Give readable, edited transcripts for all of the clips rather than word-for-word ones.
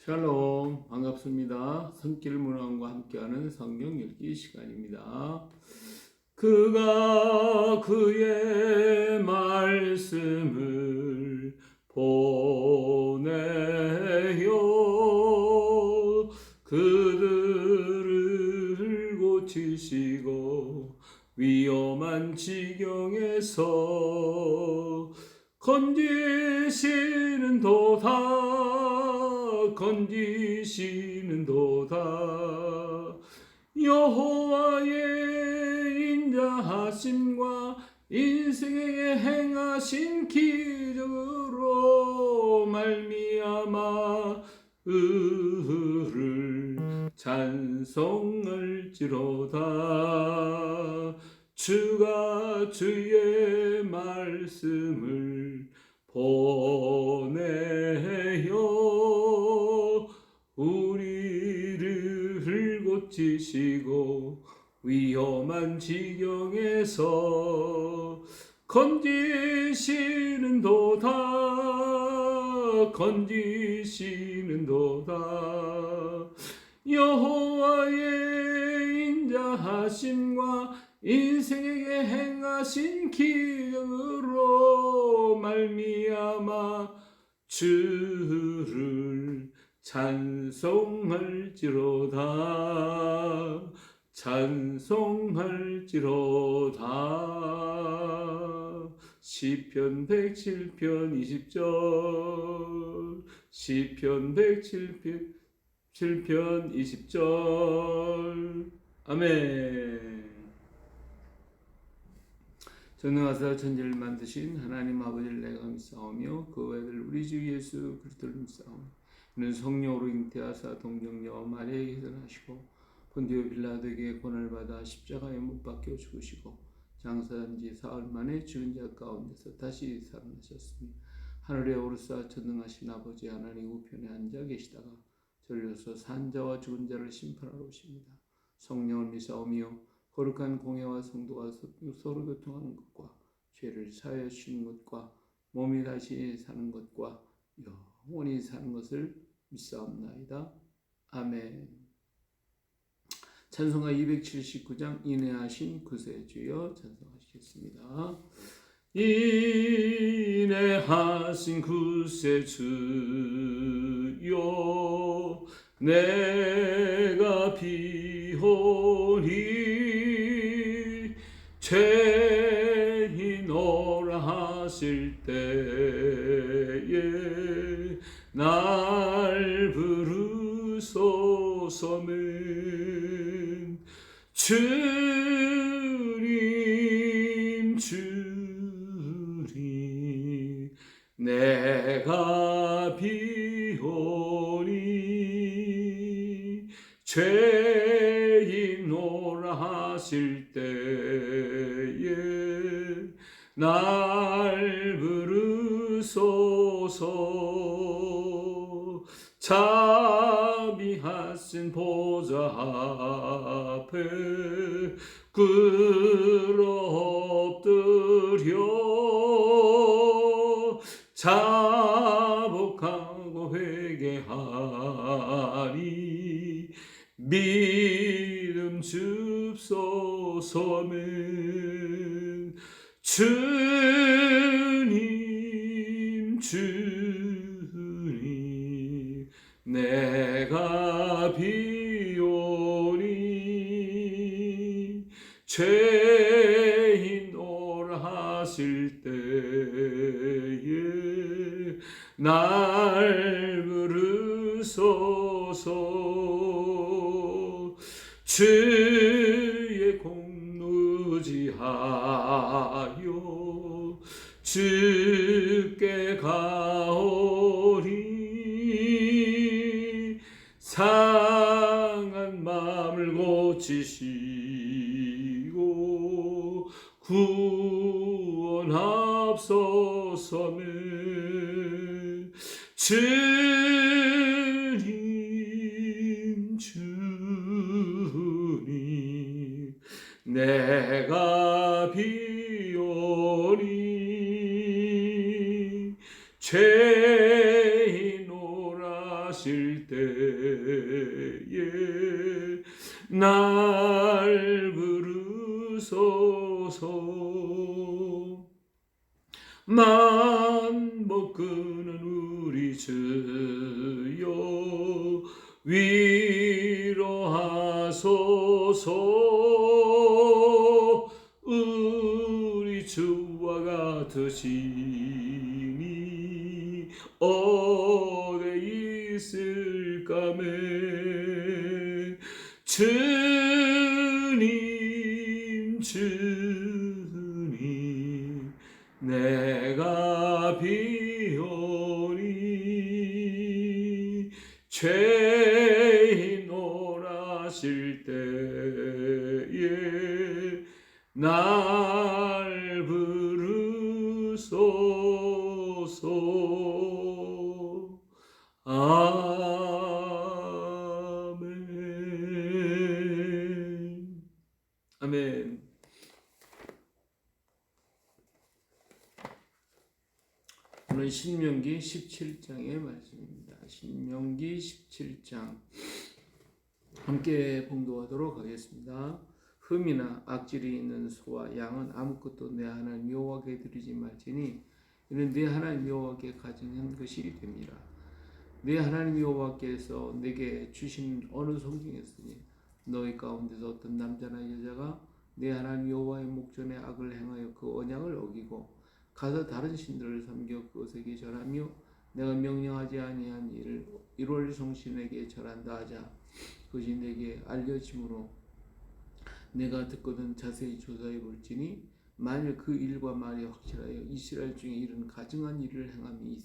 샬롬, 반갑습니다. 손길 문화원과 함께하는 성경 읽기 시간입니다. 그가 그의 말씀을 보내요. 그들을 고치시고 위험한 지경에서 건지시는 도다 여호와의 인자하심과 인생에게 행하신 기적으로 말미암아 의를 찬송할지로다. 주가 주의 말씀을 보내요. 우리를 고치시고 위험한 지경에서 건지시는 도다 여호와의 인자하심과 인생에게 행하신 기적으로 말미암아 주를 찬송할지로다. 시편 107편 20절 시편 107편 20절 아멘. 전능하사 천지를 만드신 하나님 아버지를 내가 믿사오며 그 외아들 우리 주 예수 그리스도를 믿사오며 이는 성령으로 잉태하사 동정녀와 마리아에게 태어나시고 본디오 빌라도에게 고난을 받아 십자가에 못 박혀 죽으시고 장사한 지 사흘 만에 죽은 자 가운데서 다시 살아나셨으니 하늘에 오르사 전능하신 아버지 하나님 우편에 앉아 계시다가 절려서 산 자와 죽은 자를 심판하러 오십니다. 성령을 믿사오며 거룩한 공예와 성도가 서로 교통하는 것과 죄를 사하여 주시는 것과 몸이 다시 사는 것과 영원히 사는 것을 믿사옵나이다. 아멘. 찬송가 279장 인내하신 구세주여 찬송하시겠습니다. 인내하신 구세주여 내가 비오니 죄인오라 하실 때에 날 부르소서는 주님 내가 비오니 죄인오라 하실 때에 날 부르소서. 자비하신 보좌 앞에 엎드려 자복하고 회개하니 믿음 줍소서는 주님 내가 비오니 죄인오라 하실 때에 날 부르소서. 주의 공루지하여 주께 가오리 상한 마음을 고치시고 구원합소서는 주님 내가 비오니 죄인오라 일어나실 때에 날 부르소서. 만못 끄는 우리 주여 위로하소서. 우리 주와 같으시니 어디 있을까매. 주님 주님 내가 비오니 죄인 논하실 때에 날 부르소서. 아멘. 아멘. 오늘 신명기 17장의 말씀입니다. 신명기 17장 함께 봉독하도록 하겠습니다. 흠이나 악질이 있는 소와 양은 아무것도 내 하나님 여호와께 드리지 말지니 이는 내 하나님 여호와께 가증한 것이 됩니다. 내 하나님 여호와께서 내게 주신 어느 성중에서니 너희 가운데서 어떤 남자나 여자가 내 하나님 여호와의 목전에 악을 행하여 그 언약을 어기고 가서 다른 신들을 섬겨 그것에게 절하며 내가 명령하지 아니한 일을 1월 성신에게 절한다 하자 그것이 내게 알려짐으로 내가 듣거든 자세히 조사해 볼지니 만일 그 일과 말이 확실하여 이스라엘 중에 이런 가증한 일을 행함이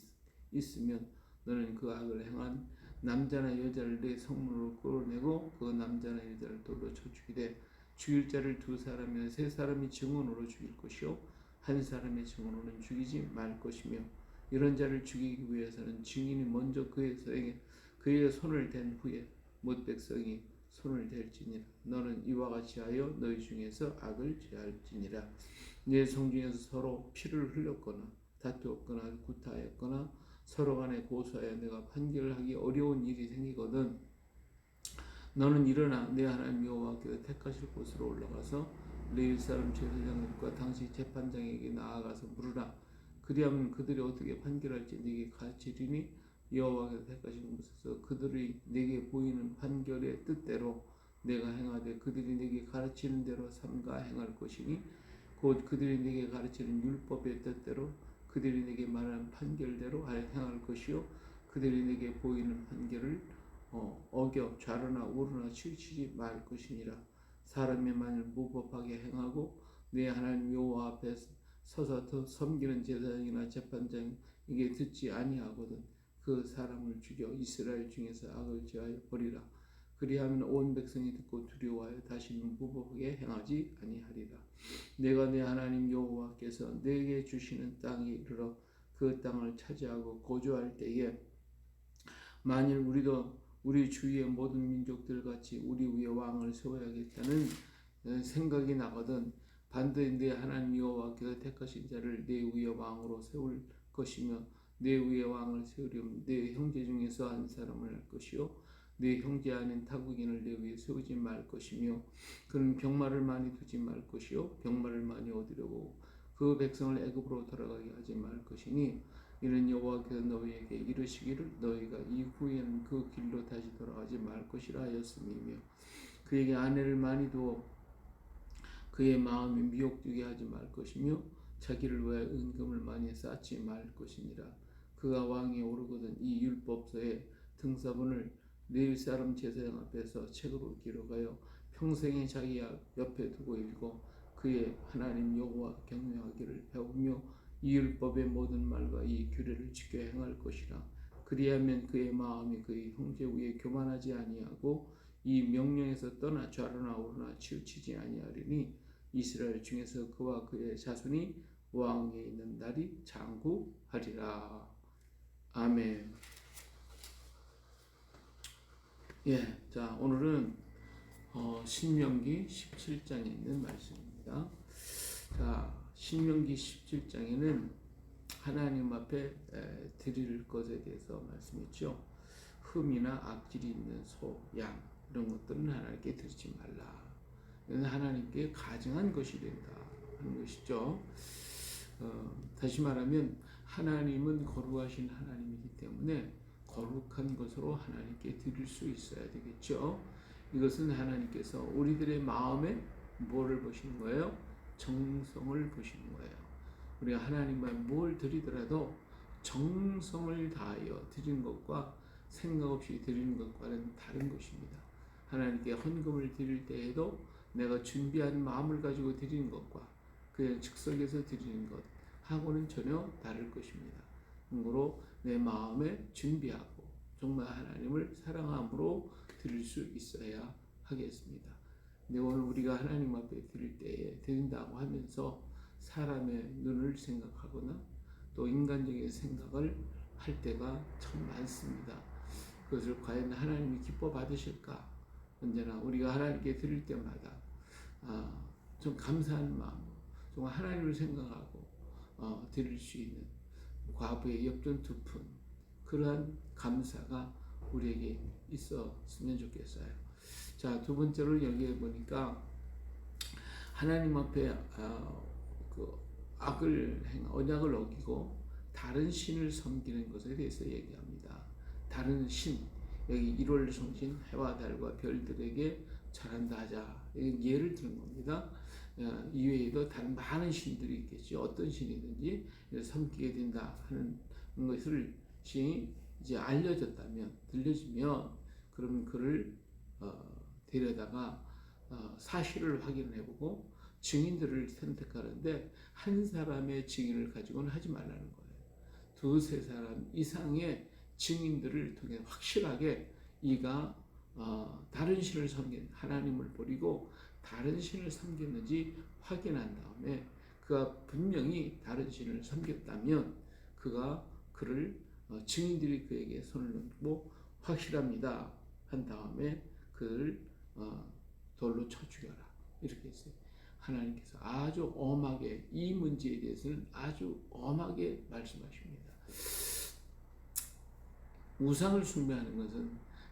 있으면 너는 그 악을 행한 남자나 여자를 내 성문으로 끌어내고 그 남자나 여자를 돌로 쳐 죽이되 죽일 자를 2사람이나 3사람이 증언으로 죽일 것이요 한 사람의 증언으로는 죽이지 말 것이며 이런 자를 죽이기 위해서는 증인이 먼저 그의 손을 댄 후에 못 백성이 손을 댈지니라. 너는 이와 같이 하여 너희 중에서 악을 제할지니라. 내 성중에서 서로 피를 흘렸거나 다투었거나 구타하였거나 서로 간에 고소하여 내가 판결을 하기 어려운 일이 생기거든 너는 일어나 내 하나님 여호와께서 택하실 곳으로 올라가서 레위 사람 제사장들과 당시 재판장에게 나아가서 물으라. 그리하면 그들이 어떻게 판결할지 네게 가르치리니 여호와께서 택하신 곳에서 그들이 내게 보이는 판결의 뜻대로 내가 행하되 그들이 내게 가르치는 대로 삼가 행할 것이니 곧 그들이 내게 가르치는 율법의 뜻대로 그들이 내게 말하는 판결대로 행할 것이요 그들이 내게 보이는 판결을 어겨 좌로나 우로나 치우치지 말 것이니라. 사람이 만일 무법하게 행하고 내 하나님 여호와 앞에 서서 섬기는 제사장이나 재판장에게 듣지 아니하거든 그 사람을 죽여 이스라엘 중에서 악을 제하여 버리라. 그리하면 온 백성이 듣고 두려워하여 다시는 무법하게 행하지 아니하리라. 내가 내 하나님 여호와께서 내게 주시는 땅에 이르러 그 땅을 차지하고 거주할 때에 만일 우리도 우리 주위의 모든 민족들 같이 우리 위에 왕을 세워야겠다는 생각이 나거든 반드시 내 하나님 여호와께서 택하신 자를 내 위에 왕으로 세울 것이며 내 위에 왕을 세우려면 내 형제 중에서 한 사람을 할 것이요 내 형제 아닌 타국인을 내 위에 세우지 말 것이며 그는 병마를 많이 두지 말 것이요 병마를 많이 얻으려고 그 백성을 애굽으로 돌아가게 하지 말 것이니 이는 여호와께서 너희에게 이르시기를 너희가 이후에는 그 길로 다시 돌아가지 말 것이라 하였음이며 그에게 아내를 많이 두어 그의 마음이 미혹되게 하지 말 것이며 자기를 위하여 은금을 많이 쌓지 말 것이니라. 그가 왕에 오르거든 이 율법서의 등사본을 레위 사람 제사장 앞에서 책으로 기록하여 평생에 자기 옆에 두고 읽고 그의 하나님 여호와 경외하기를 배우며 이 율법의 모든 말과 이 규례를 지켜 행할 것이라. 그리하면 그의 마음이 그의 형제 위에 교만하지 아니하고 이 명령에서 떠나 좌로나 우로나 치우치지 아니하리니 이스라엘 중에서 그와 그의 자손이 왕에 있는 날이 장구하리라. 아멘. 자 오늘은 신명기 17장에 있는 말씀입니다. 자 신명기 17장에는 하나님 앞에 드릴 것에 대해서 말씀했죠. 흠이나 악질이 있는 소, 양 이런 것들은 하나님께 드리지 말라. 이는 하나님께 가증한 것이 된다 하는 것이죠. 다시 말하면 하나님은 거룩하신 하나님이기 때문에 거룩한 것으로 하나님께 드릴 수 있어야 되겠죠. 이것은 하나님께서 우리들의 마음에 뭐를 보시는 거예요? 정성을 보시는 거예요. 우리가 하나님께 뭘 드리더라도 정성을 다하여 드리는 것과 생각 없이 드리는 것과는 다른 것입니다. 하나님께 헌금을 드릴 때에도 내가 준비한 마음을 가지고 드리는 것과 그냥 즉석에서 드리는 것하고는 전혀 다를 것입니다. 그러므로 내 마음에 준비하고 정말 하나님을 사랑함으로 드릴 수 있어야 하겠습니다. 근데 오늘 우리가 하나님 앞에 드릴 때에 드린다고 하면서 사람의 눈을 생각하거나 또 인간적인 생각을 할 때가 참 많습니다. 그것을 과연 하나님이 기뻐 받으실까? 언제나 우리가 하나님께 드릴 때마다 좀 감사한 마음, 좀 하나님을 생각하고 드릴 수 있는 과부의 엽전 두 푼, 그러한 감사가 우리에게 있었으면 좋겠어요. 자, 두 번째로 여기에 보니까 하나님 앞에 언약을 어기고 다른 신을 섬기는 것에 대해서 얘기합니다. 다른 신, 여기 1월 성신 해와 달과 별들에게 절한다 하자. 예를 드는 겁니다. 이외에도 다른 많은 신들이 있겠죠. 어떤 신이든지 섬기게 된다 하는 것을 이제 알려졌다면, 들려지면, 그러면 그를 데려다가 사실을 확인해보고 증인들을 선택하는데 한 사람의 증인을 가지고는 하지 말라는 거예요. 두세 사람 이상의 증인들을 통해 확실하게 이가 다른 신을 섬긴 하나님을 버리고 다른 신을 섬겼는지 확인한 다음에 그가 분명히 다른 신을 섬겼다면 그를 증인들이 그에게 손을 얹고 확실합니다 한 다음에 그를 돌로 쳐 죽여라 이렇게 했어요. 하나님께서 아주 엄하게 이 문제에 대해서는 아주 엄하게 말씀하십니다. 우상을 숭배하는 것은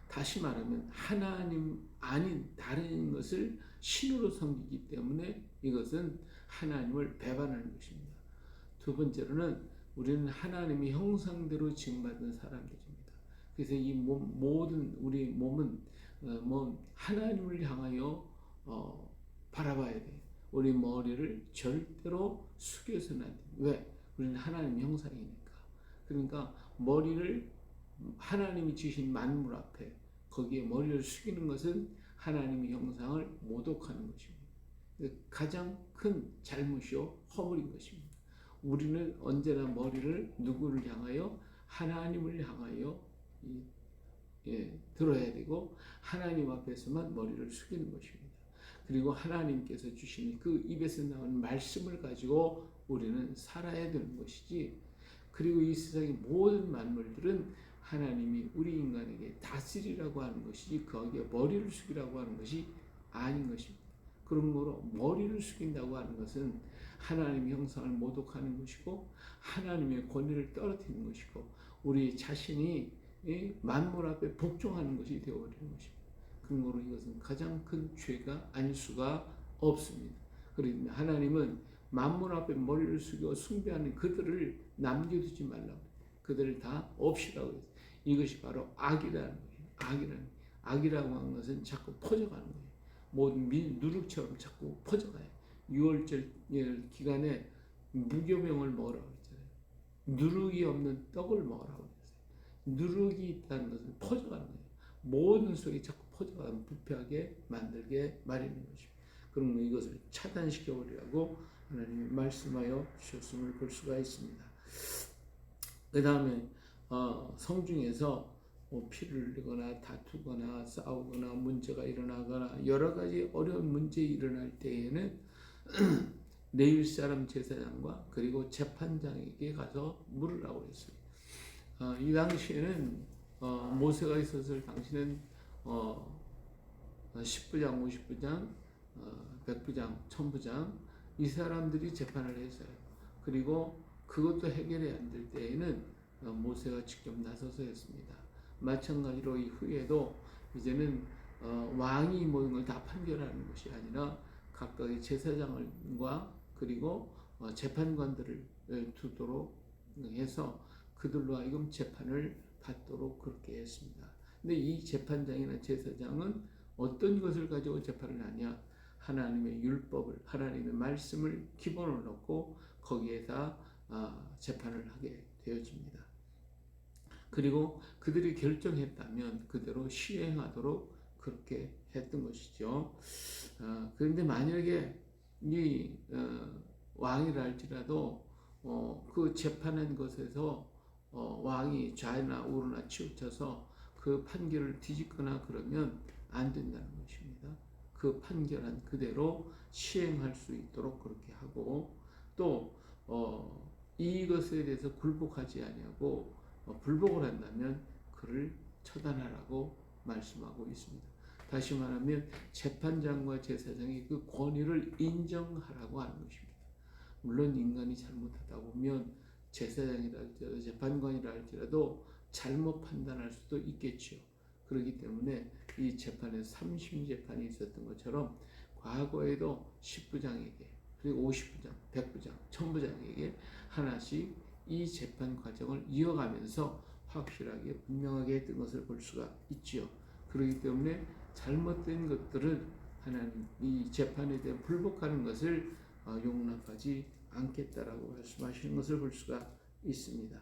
다시 말하면 하나님 아닌 다른 것을 신으로 섬기기 때문에 이것은 하나님을 배반하는 것입니다. 두 번째로는 우리는 하나님의 형상대로 지음받은 사람들입니다. 그래서 이 모든 우리 몸은 하나님을 향하여 바라봐야 돼요. 우리 머리를 절대로 숙여서는 안 돼요. 왜? 우리는 하나님 형상이니까. 그러니까 머리를 하나님이 지으신 만물 앞에 거기에 머리를 숙이는 것은 하나님의 형상을 모독하는 것입니다. 가장 큰 잘못이요 허물인 것입니다. 우리는 언제나 머리를 누구를 향하여? 하나님을 향하여 들어야 되고 하나님 앞에서만 머리를 숙이는 것입니다. 그리고 하나님께서 주신 그 입에서 나오는 말씀을 가지고 우리는 살아야 되는 것이지. 그리고 이 세상의 모든 만물들은 하나님이 우리 인간에게 다스리라고 하는 것이지 거기에 머리를 숙이라고 하는 것이 아닌 것입니다. 그러므로 머리를 숙인다고 하는 것은 하나님의 형상을 모독하는 것이고 하나님의 권위를 떨어뜨리는 것이고 우리 자신이 만물 앞에 복종하는 것이 되어버리는 것입니다. 그러므로 이것은 가장 큰 죄가 아닐 수가 없습니다. 그런데 하나님은 만물 앞에 머리를 숙여 숭배하는 그들을 남겨두지 말라고, 그들을 다 없이라고 했어요. 이것이 바로 악이라는 거예요. 악이라고 하는 것은 자꾸 퍼져가는 거예요. 모든 누룩처럼 자꾸 퍼져가요. 6월절 기간에 무교명을 먹으라고 했잖아요. 누룩이 없는 떡을 먹으라고 했어요. 누룩이 있다는 것은 퍼져가는 거예요. 모든 속에 자꾸 퍼져가는 부패하게 만들게 마련인 것입니다. 그러면 이것을 차단시켜 버리라고 하나님이 말씀하여 주셨음을 볼 수가 있습니다. 그 다음에 성중에서 피를 흘리거나 다투거나 싸우거나 문제가 일어나거나 여러 가지 어려운 문제 일어날 때에는 레위 사람 제사장과 그리고 재판장에게 가서 물으라고 했어요. 이 당시에는 모세가 있었을 당시는 10부장, 50부장, 100부장, 1000부장 이 사람들이 재판을 했어요. 그리고 그것도 해결이 안 될 때에는 모세가 직접 나서서 했습니다. 마찬가지로 이후에도 이제는 왕이 모든 걸 다 판결하는 것이 아니라 각각의 제사장과 그리고 재판관들을 두도록 해서 그들로 하여금 재판을 받도록 그렇게 했습니다. 근데 이 재판장이나 제사장은 어떤 것을 가지고 재판을 하냐? 하나님의 율법을, 하나님의 말씀을 기본으로 놓고 거기에다 재판을 하게 되어집니다. 그리고 그들이 결정했다면 그대로 시행하도록 그렇게 했던 것이죠. 그런데 만약에 이 왕이라 할지라도 그 재판한 것에서 왕이 좌나 우로나 치우쳐서 그 판결을 뒤집거나 그러면 안 된다는 것입니다. 그 판결한 그대로 시행할 수 있도록 그렇게 하고 또 이것에 대해서 굴복하지 아니하고 불복을 한다면 그를 처단하라고 말씀하고 있습니다. 다시 말하면 재판장과 제사장이 그 권위를 인정하라고 하는 것입니다. 물론 인간이 잘못하다 보면 제사장이라 할지라도 재판관이라 할지라도 잘못 판단할 수도 있겠죠. 그렇기 때문에 이 재판에 3심재판이 있었던 것처럼 과거에도 10부장에게 그리고 50부장, 100부장, 1000부장에게 하나씩 이 재판 과정을 이어가면서 확실하게 분명하게 했던 것을 볼 수가 있지요. 그렇기 때문에 잘못된 것들은 하나님 이 재판에 대해 불복하는 것을 용납하지 않겠다라고 말씀하시는 것을 볼 수가 있습니다.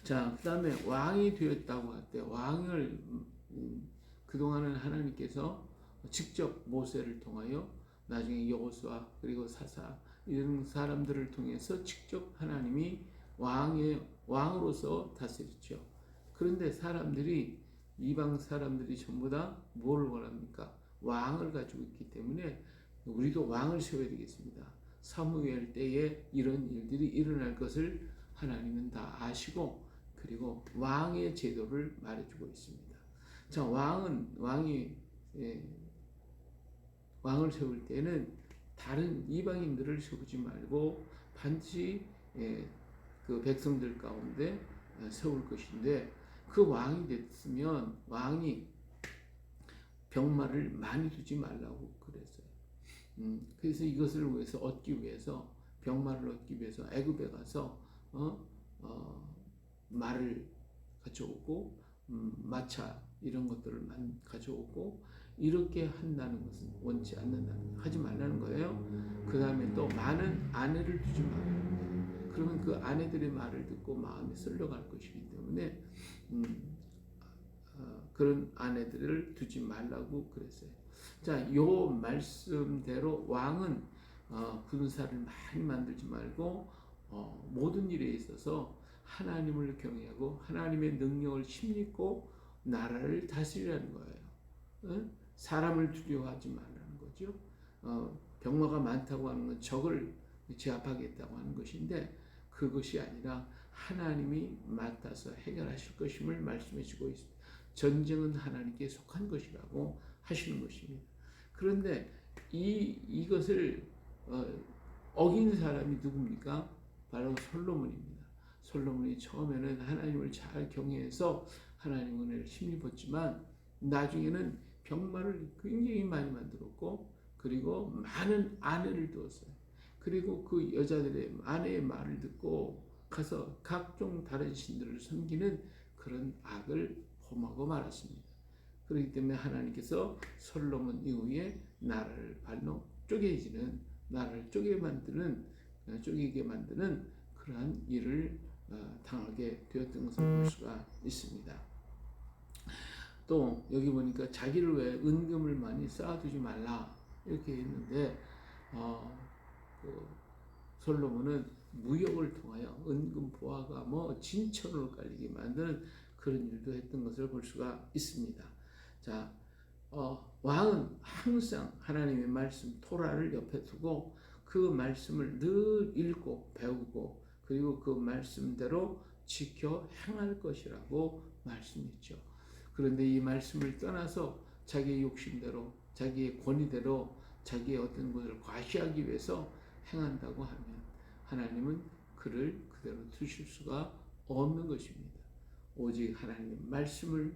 자, 그 다음에 왕이 되었다고 할 때 왕을 그동안은 하나님께서 직접 모세를 통하여 나중에 여호수아 그리고 사사 이런 사람들을 통해서 직접 하나님이 왕으로서 다스렸죠. 그런데 사람들이 이방 사람들이 전부 다 뭘 원합니까? 왕을 가지고 있기 때문에 우리도 왕을 세워야 되겠습니다. 사무엘 때에 이런 일들이 일어날 것을 하나님은 다 아시고 그리고 왕의 제도를 말해주고 있습니다. 자, 왕을 세울 때는 다른 이방인들을 세우지 말고 반드시 그 백성들 가운데 세울 것인데 그 왕이 됐으면 왕이 병마를 많이 두지 말라고 그랬어요. 그래서 이것을 위해서 병마를 얻기 위해서 애굽에 가서 말을 가져오고 마차 이런 것들을 가져오고 이렇게 한다는 것은 원치 않는다는 거예요. 하지 말라는 거예요. 그 다음에 또 많은 아내를 두지 말아요. 그러면 그 아내들의 말을 듣고 마음이 썰려갈 것이기 때문에 그런 아내들을 두지 말라고 그랬어요. 자, 요 말씀대로 왕은 군사를 많이 만들지 말고 모든 일에 있어서 하나님을 경외하고 하나님의 능력을 힘입고 나라를 다스리라는 거예요. 사람을 두려워하지 말라는 거죠. 병마가 많다고 하는 건 적을 제압하겠다고 하는 것인데 그것이 아니라 하나님이 맡아서 해결하실 것임을 말씀해 주고 있습니다. 전쟁은 하나님께 속한 것이라고 하시는 것입니다. 그런데 이것을 어긴 사람이 누굽니까? 바로 솔로몬입니다. 솔로몬이 처음에는 하나님을 잘 경외해서 하나님 은혜를 힘입었지만 나중에는 병마를 굉장히 많이 만들었고 그리고 많은 아내를 두었어요. 그리고 그 여자들의 아내의 말을 듣고 가서 각종 다른 신들을 섬기는 그런 악을 범하고 말았습니다. 그렇기 때문에 하나님께서 솔로몬 이후에 나라를 발로 나라를 쪼개게 만드는 그러한 일을 당하게 되었던 것을 볼 수가 있습니다. 또 여기 보니까 자기를 왜 은금을 많이 쌓아두지 말라 이렇게 했는데 솔로몬은 무역을 통하여 은금 보화가 진천으로 깔리게 만드는 그런 일도 했던 것을 볼 수가 있습니다. 자, 왕은 항상 하나님의 말씀 토라를 옆에 두고 그 말씀을 늘 읽고 배우고 그리고 그 말씀대로 지켜 행할 것이라고 말씀했죠. 그런데 이 말씀을 떠나서 자기의 욕심대로 자기의 권위대로 자기의 어떤 것을 과시하기 위해서 행한다고 하면 하나님은 그를 그대로 두실 수가 없는 것입니다. 오직 하나님의 말씀을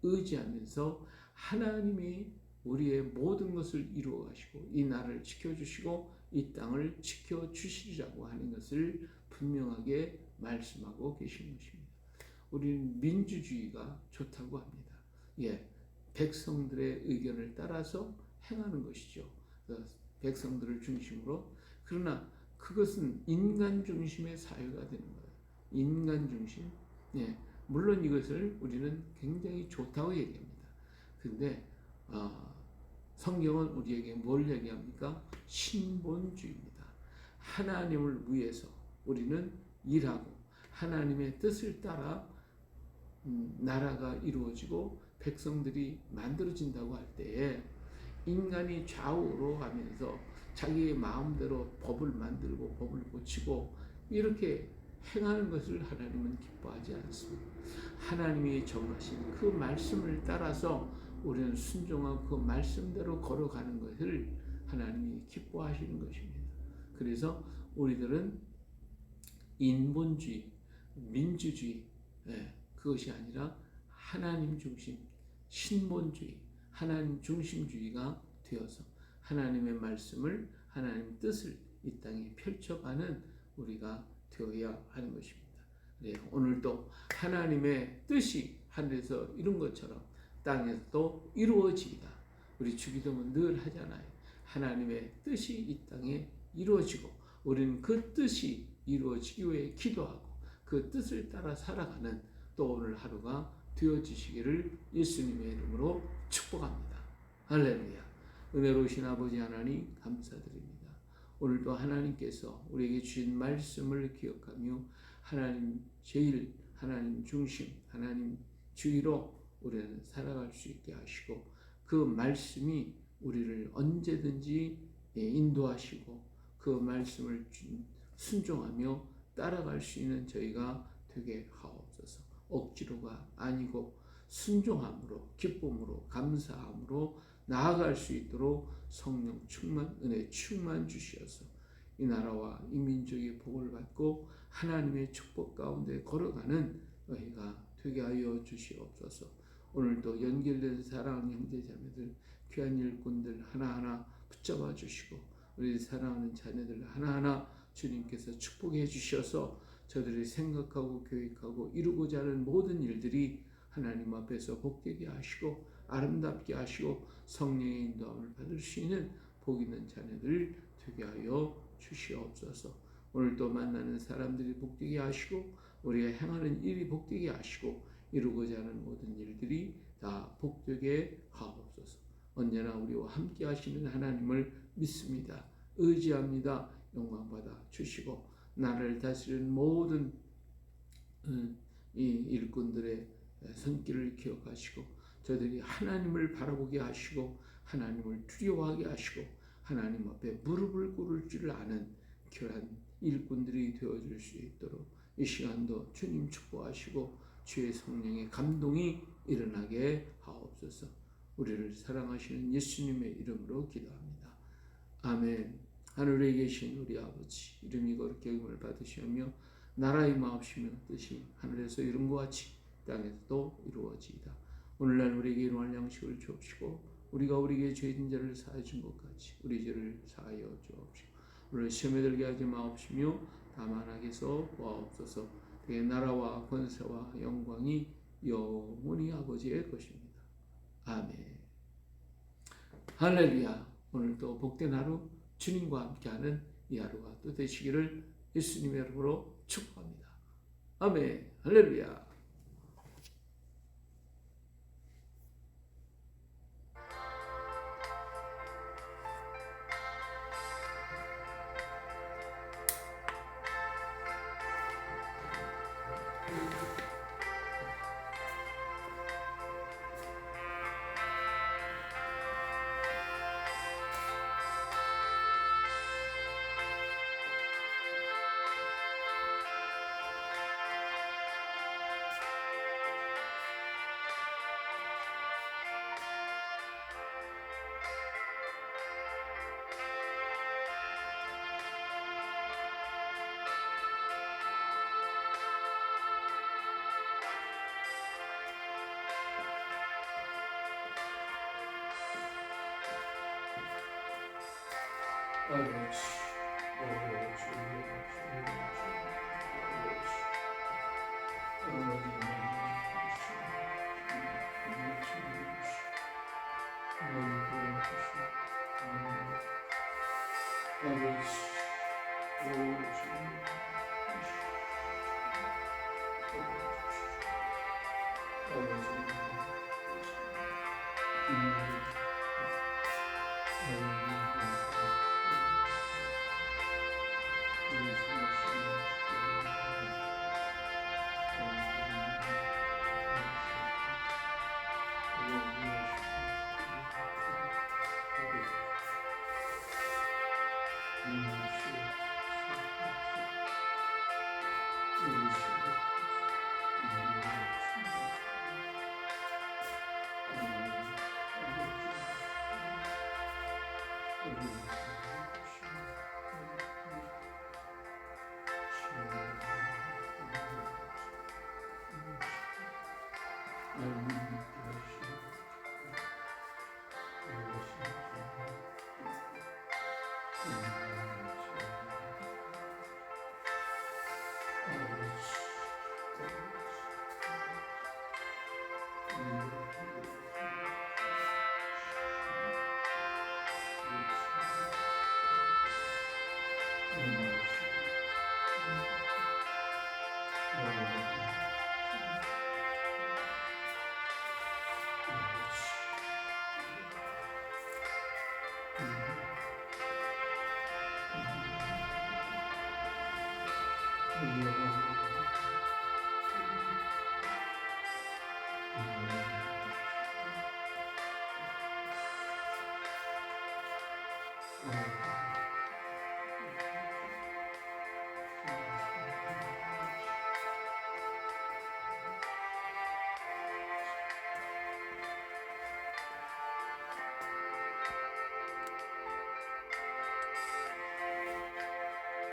의지하면서 하나님이 우리의 모든 것을 이루어 가시고 이 나라를 지켜주시고 이 땅을 지켜주시리라고 하는 것을 분명하게 말씀하고 계신 것입니다. 우리는 민주주의가 좋다고 합니다. 예, 백성들의 의견을 따라서 행하는 것이죠. 백성들을 중심으로. 그러나 그것은 인간 중심의 사회가 되는 거예요. 인간 중심. 예, 물론 이것을 우리는 굉장히 좋다고 얘기합니다. 근데 성경은 우리에게 뭘 얘기합니까? 신본주의입니다. 하나님을 위해서 우리는 일하고 하나님의 뜻을 따라 나라가 이루어지고 백성들이 만들어진다고 할 때에 인간이 좌우로 가면서 자기의 마음대로 법을 만들고 법을 고치고 이렇게 행하는 것을 하나님은 기뻐하지 않습니다. 하나님이 정하신 그 말씀을 따라서 우리는 순종하고 그 말씀대로 걸어가는 것을 하나님이 기뻐하시는 것입니다. 그래서 우리들은 인본주의, 민주주의, 그것이 아니라 하나님 중심, 신본주의, 하나님 중심주의가 되어서 하나님의 말씀을, 하나님의 뜻을 이 땅에 펼쳐가는 우리가 되어야 하는 것입니다. 오늘도 하나님의 뜻이 하늘에서 이룬 것처럼 땅에서도 이루어지이다. 우리 주기도문 늘 하잖아요. 하나님의 뜻이 이 땅에 이루어지고 우리는 그 뜻이 이루어지기 위해 기도하고 그 뜻을 따라 살아가는 또 오늘 하루가 되어지시기를 예수님의 이름으로 축복합니다. 할렐루야. 은혜로우신 아버지 하나님 감사드립니다. 오늘도 하나님께서 우리에게 주신 말씀을 기억하며 하나님 제일, 하나님 중심, 하나님 주의로 우리는 살아갈 수 있게 하시고 그 말씀이 우리를 언제든지 인도하시고 그 말씀을 순종하며 따라갈 수 있는 저희가 되게 하옵소서. 억지로가 아니고 순종함으로 기쁨으로 감사함으로 나아갈 수 있도록 성령 충만, 은혜 충만 주시어서 이 나라와 이 민족의 복을 받고 하나님의 축복 가운데 걸어가는 너희가 되게 하여 주시옵소서. 오늘도 연결된 사랑하는 형제자매들, 귀한 일꾼들 하나하나 붙잡아 주시고 우리 사랑하는 자녀들 하나하나 주님께서 축복해 주셔서 저들이 생각하고 계획하고 이루고자 하는 모든 일들이 하나님 앞에서 복되게 하시고 아름답게 하시고 성령의 인도함을 받을 수 있는 복 있는 자녀들 되게 하여 주시옵소서. 오늘도 만나는 사람들이 복되게 하시고 우리가 행하는 일이 복되게 하시고 이루고자 하는 모든 일들이 다 복되게 하옵소서. 언제나 우리와 함께 하시는 하나님을 믿습니다. 의지합니다. 영광받아 주시고 나를 다스리는 모든 이 일꾼들의 손길을 기억하시고 저들이 하나님을 바라보게 하시고 하나님을 두려워하게 하시고 하나님 앞에 무릎을 꿇을 줄 아는 귀한 일꾼들이 되어줄 수 있도록 이 시간도 주님 축복하시고 주의 성령의 감동이 일어나게 하옵소서. 우리를 사랑하시는 예수님의 이름으로 기도합니다. 아멘. 하늘에 계신 우리 아버지 이름이 거룩히 여김을 받으시며 나라의 마옵시며 뜻이 하늘에서 이룬 것 같이 땅에서도 이루어지이다. 오늘날 우리에게 일용할 양식을 주옵시고 우리가 우리에게 죄진 자를 사하여 준 것 같이 우리 죄를 사하여 주옵시고 오늘 시험에 들게 하지 마옵시며 다만 악에서 구하옵소서. 그의 나라와 권세와 영광이 영원히 아버지의 것입니다. 아멘. 할렐루야. 오늘도 복된 하루 주님과 함께하는 이 하루가 또 되시기를 예수님의 이름으로 축복합니다. 아멘. 할렐루야. 아버지, 아버지,